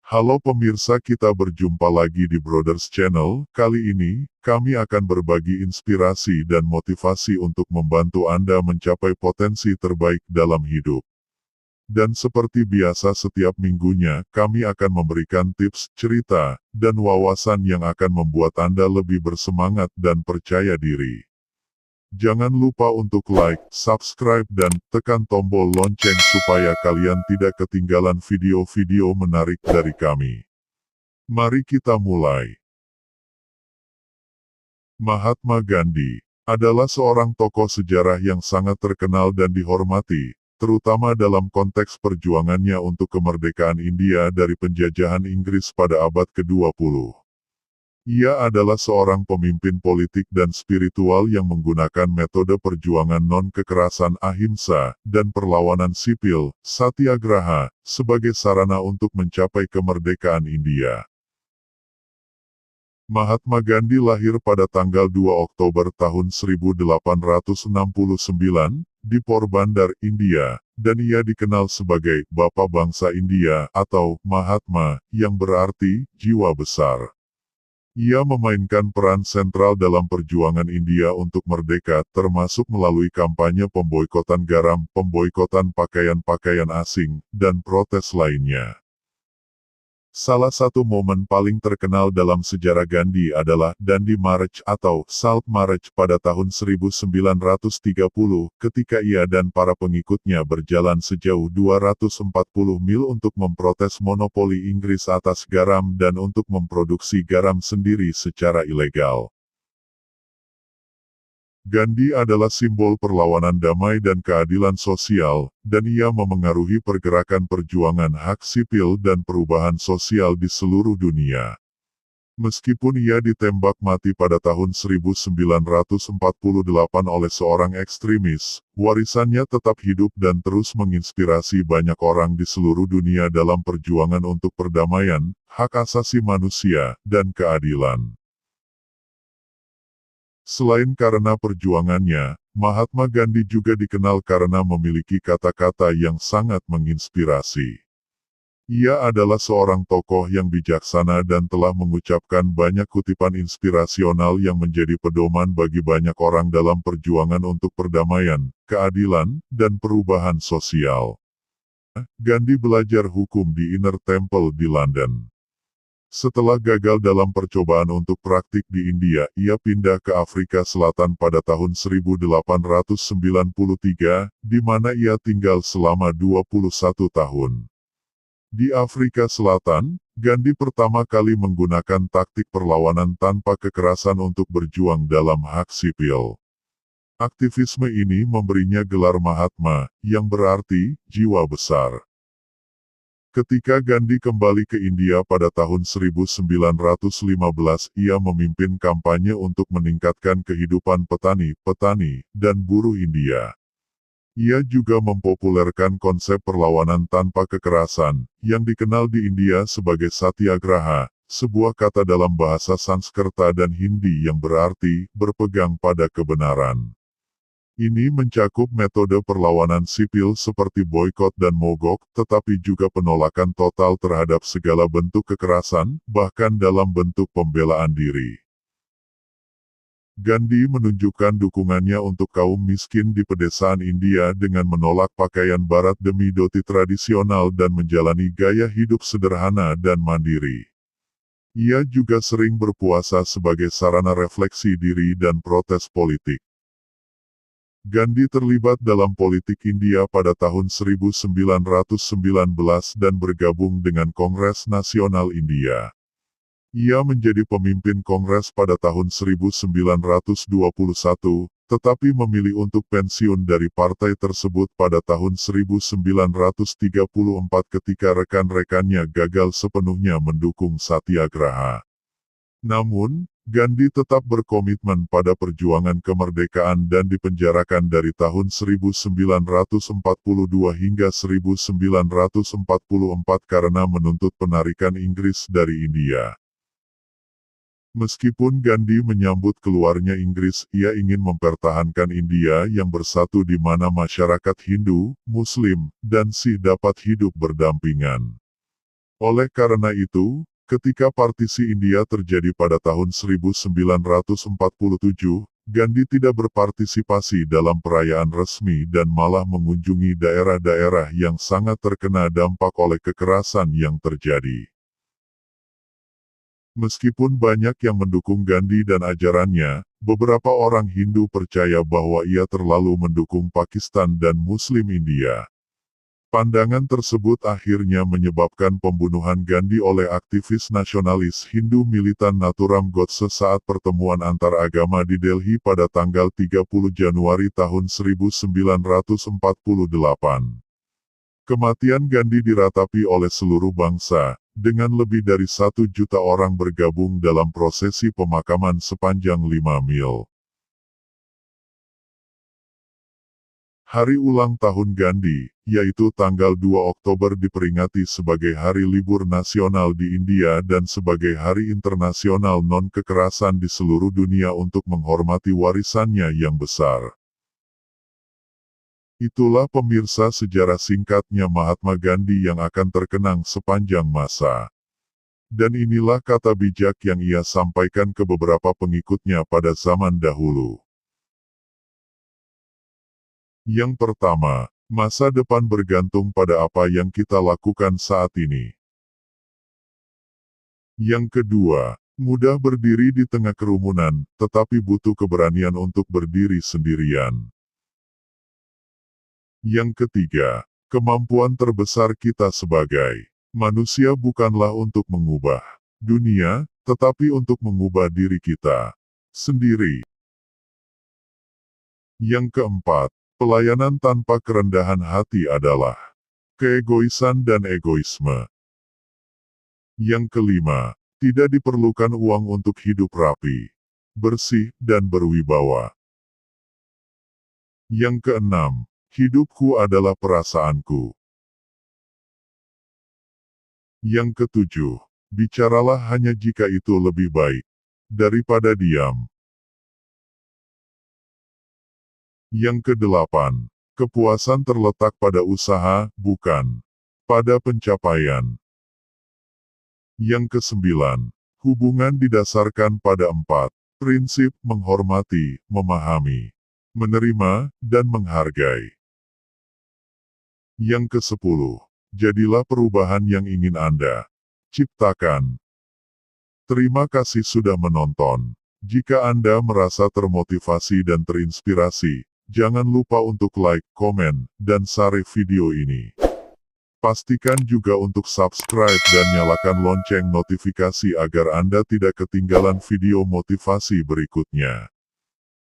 Halo pemirsa, kita berjumpa lagi di Brothers Channel. Kali ini, kami akan berbagi inspirasi dan motivasi untuk membantu Anda mencapai potensi terbaik dalam hidup. Dan seperti biasa setiap minggunya, kami akan memberikan tips, cerita, dan wawasan yang akan membuat Anda lebih bersemangat dan percaya diri. Jangan lupa untuk like, subscribe dan tekan tombol lonceng supaya kalian tidak ketinggalan video-video menarik dari kami. Mari kita mulai. Mahatma Gandhi adalah seorang tokoh sejarah yang sangat terkenal dan dihormati, terutama dalam konteks perjuangannya untuk kemerdekaan India dari penjajahan Inggris pada abad ke-20. Ia adalah seorang pemimpin politik dan spiritual yang menggunakan metode perjuangan non-kekerasan ahimsa dan perlawanan sipil, satyagraha, sebagai sarana untuk mencapai kemerdekaan India. Mahatma Gandhi lahir pada tanggal 2 Oktober tahun 1869, di Porbandar, India, dan ia dikenal sebagai Bapa Bangsa India atau Mahatma, yang berarti jiwa besar. Ia memainkan peran sentral dalam perjuangan India untuk merdeka, termasuk melalui kampanye pemboikotan garam, pemboikotan pakaian-pakaian asing, dan protes lainnya. Salah satu momen paling terkenal dalam sejarah Gandhi adalah Dandi March atau Salt March pada tahun 1930, ketika ia dan para pengikutnya berjalan sejauh 240 mil untuk memprotes monopoli Inggris atas garam dan untuk memproduksi garam sendiri secara ilegal. Gandhi adalah simbol perlawanan damai dan keadilan sosial, dan ia memengaruhi pergerakan perjuangan hak sipil dan perubahan sosial di seluruh dunia. Meskipun ia ditembak mati pada tahun 1948 oleh seorang ekstremis, warisannya tetap hidup dan terus menginspirasi banyak orang di seluruh dunia dalam perjuangan untuk perdamaian, hak asasi manusia, dan keadilan. Selain karena perjuangannya, Mahatma Gandhi juga dikenal karena memiliki kata-kata yang sangat menginspirasi. Ia adalah seorang tokoh yang bijaksana dan telah mengucapkan banyak kutipan inspirasional yang menjadi pedoman bagi banyak orang dalam perjuangan untuk perdamaian, keadilan, dan perubahan sosial. Gandhi belajar hukum di Inner Temple di London. Setelah gagal dalam percobaan untuk praktik di India, ia pindah ke Afrika Selatan pada tahun 1893, di mana ia tinggal selama 21 tahun. Di Afrika Selatan, Gandhi pertama kali menggunakan taktik perlawanan tanpa kekerasan untuk berjuang dalam hak sipil. Aktivisme ini memberinya gelar Mahatma, yang berarti jiwa besar. Ketika Gandhi kembali ke India pada tahun 1915, ia memimpin kampanye untuk meningkatkan kehidupan petani, dan buruh India. Ia juga mempopulerkan konsep perlawanan tanpa kekerasan, yang dikenal di India sebagai satyagraha, sebuah kata dalam bahasa Sanskerta dan Hindi yang berarti berpegang pada kebenaran. Ini mencakup metode perlawanan sipil seperti boikot dan mogok, tetapi juga penolakan total terhadap segala bentuk kekerasan, bahkan dalam bentuk pembelaan diri. Gandhi menunjukkan dukungannya untuk kaum miskin di pedesaan India dengan menolak pakaian barat demi doti tradisional dan menjalani gaya hidup sederhana dan mandiri. Ia juga sering berpuasa sebagai sarana refleksi diri dan protes politik. Gandhi terlibat dalam politik India pada tahun 1919 dan bergabung dengan Kongres Nasional India. Ia menjadi pemimpin Kongres pada tahun 1921, tetapi memilih untuk pensiun dari partai tersebut pada tahun 1934 ketika rekan-rekannya gagal sepenuhnya mendukung satyagraha. Namun, Gandhi tetap berkomitmen pada perjuangan kemerdekaan dan dipenjarakan dari tahun 1942 hingga 1944 karena menuntut penarikan Inggris dari India. Meskipun Gandhi menyambut keluarnya Inggris, ia ingin mempertahankan India yang bersatu di mana masyarakat Hindu, Muslim, dan Sikh dapat hidup berdampingan. Oleh karena itu, ketika partisi India terjadi pada tahun 1947, Gandhi tidak berpartisipasi dalam perayaan resmi dan malah mengunjungi daerah-daerah yang sangat terkena dampak oleh kekerasan yang terjadi. Meskipun banyak yang mendukung Gandhi dan ajarannya, beberapa orang Hindu percaya bahwa ia terlalu mendukung Pakistan dan Muslim India. Pandangan tersebut akhirnya menyebabkan pembunuhan Gandhi oleh aktivis nasionalis Hindu militan Nathuram Godse saat pertemuan antar agama di Delhi pada tanggal 30 Januari tahun 1948. Kematian Gandhi diratapi oleh seluruh bangsa, dengan lebih dari 1 juta orang bergabung dalam prosesi pemakaman sepanjang 5 mil. Hari ulang tahun Gandhi, yaitu tanggal 2 Oktober diperingati sebagai hari libur nasional di India dan sebagai hari internasional non-kekerasan di seluruh dunia untuk menghormati warisannya yang besar. Itulah pemirsa sejarah singkatnya Mahatma Gandhi yang akan terkenang sepanjang masa. Dan inilah kata bijak yang ia sampaikan ke beberapa pengikutnya pada zaman dahulu. Yang pertama, masa depan bergantung pada apa yang kita lakukan saat ini. Yang kedua, mudah berdiri di tengah kerumunan, tetapi butuh keberanian untuk berdiri sendirian. Yang ketiga, kemampuan terbesar kita sebagai manusia bukanlah untuk mengubah dunia, tetapi untuk mengubah diri kita sendiri. Yang keempat, pelayanan tanpa kerendahan hati adalah keegoisan dan egoisme. Yang kelima, tidak diperlukan uang untuk hidup rapi, bersih, dan berwibawa. Yang keenam, hidupku adalah perasaanku. Yang ketujuh, bicaralah hanya jika itu lebih baik daripada diam. Yang kedelapan, kepuasan terletak pada usaha, bukan pada pencapaian. Yang kesembilan, hubungan didasarkan pada 4 prinsip: menghormati, memahami, menerima, dan menghargai. Yang ke-10, jadilah perubahan yang ingin Anda ciptakan. Terima kasih sudah menonton. Jika Anda merasa termotivasi dan terinspirasi, jangan lupa untuk like, komen, dan share video ini. Pastikan juga untuk subscribe dan nyalakan lonceng notifikasi agar Anda tidak ketinggalan video motivasi berikutnya.